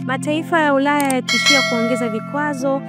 mataifa ya Ulaya yatishia kuongeza vikwazo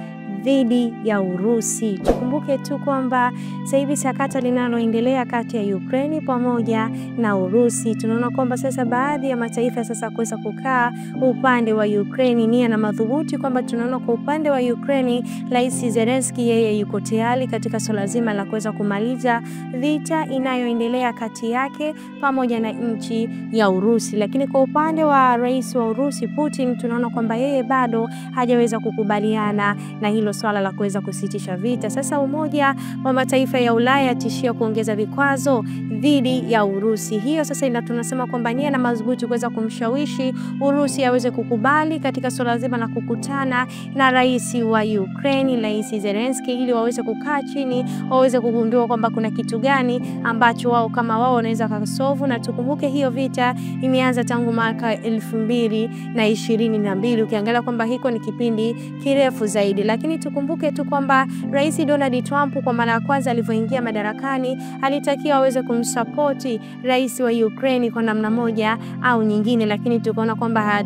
dhidi ya Urusi. Tukumbuke tu kwamba sasa hivi sakata linaloendelea kati ya Ukraine pamoja na Urusi. Tunaona kwamba sasa baadhi ya mataifa sasa kuweza kukaa upande wa Ukraine nia na madhubuti, kwamba tunaona kwa upande wa Ukraine Rais Zelensky yeye yuko tayari katika swala zima la kuweza kumaliza vita inayoendelea kati yake pamoja na nchi ya Urusi. Lakini kwa upande wa rais wa Urusi Putin, tunaona kwamba yeye bado hajaweza kukubaliana na hilo swala la kuweza kusitisha vita. Sasa Umoja wa Mataifa ya Ulaya tishia kuongeza vikwazo dhidi ya Urusi. Hiyo sasa tunasema kwamba nia na madhubuti kuweza kumshawishi Urusi aweze kukubali katika swala zima la kukutana na rais wa Ukraine, Rais Zelensky, ili waweze kukaa chini, waweze kugundua kwamba kuna kitu gani ambacho wao kama wao wanaweza kusolve. Na tukumbuke hiyo vita imeanza tangu mwaka 2022, ukiangalia kwamba hiko ni kipindi kirefu zaidi. Lakini tukumbuke tu kwamba Rais Donald Trump kwa mara ya kwanza alivyoingia madarakani alitakiwa aweze kumsupport rais wa Ukraine kwa namna moja au nyingine, lakini tukaona kwamba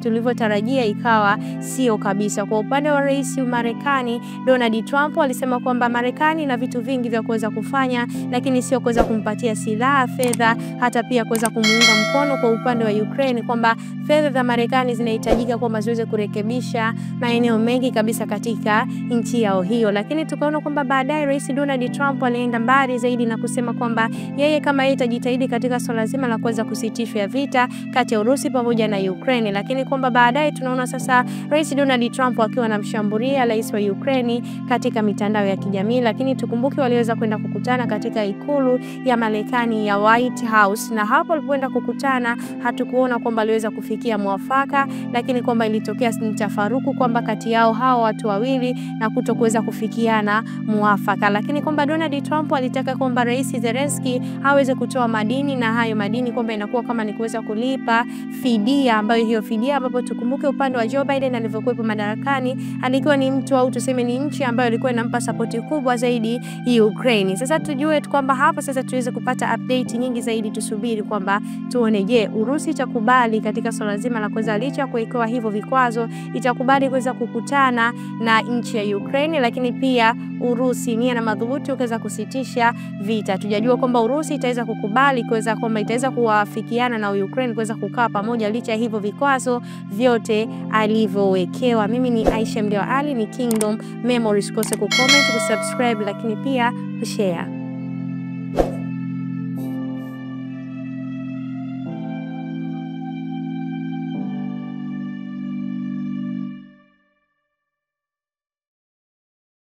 tulivyotarajia ikawa sio kabisa. Kwa upande wa rais wa Marekani Donald Trump alisema kwamba Marekani na vitu vingi vya kuweza kufanya, lakini sio kuweza kumpatia silaha, fedha, hata pia kuweza kumuunga mkono kwa upande wa Ukraine, kwamba fedha za Marekani zinahitajika kwamba ziweze kurekebisha maeneo mengi kabisa katika nchi yao hiyo. Lakini tukaona kwamba baadaye rais Donald Trump alienda mbali zaidi na kusema kwamba yeye kama yeye atajitahidi katika swala zima la kuweza kusitishwa vita kati ya Urusi pamoja na Ukraine. Lakini kwamba baadaye tunaona sasa rais Donald Trump akiwa anamshambulia rais wa Ukraine katika mitandao ya kijamii. Lakini tukumbuke waliweza kwenda kukutana katika ikulu ya Marekani ya White House, na hapo walipoenda kukutana hatukuona kwamba aliweza kufikia mwafaka, lakini kwamba ilitokea mtafaruku kwamba kati yao hao watu wawili na kutokuweza kufikiana mwafaka. Lakini kwamba Donald Trump alitaka kwamba rais Zelensky aweze kutoa madini, na hayo madini kwamba inakuwa kama ni kuweza kulipa fidia, ambayo hiyo fidia ambapo tukumbuke upande wa Joe Biden alivyokuwa madarakani alikuwa ni mtu au tuseme ni nchi ambayo ilikuwa inampa support kubwa zaidi Ukraine. Sasa tujue kwamba hapa sasa tuweze kupata update nyingi zaidi, tusubiri kwamba tuone je, Urusi itakubali katika swala zima la kuweza licha kuwekewa hivyo vikwazo, itakubali kuweza kukutana na nchi ya Ukraine, lakini pia Urusi nia na madhubuti kuweza kusitisha vita. Tujajua kwamba Urusi itaweza kukubali kuweza kwamba itaweza kuwafikiana na Ukraine kuweza kukaa pamoja licha hivyo vikwazo vyote alivyowekewa. Mimi ni Aisha Mdewa Ali, ni Kingdom Memories. Usikose kucomment, kusubscribe, lakini pia kushare.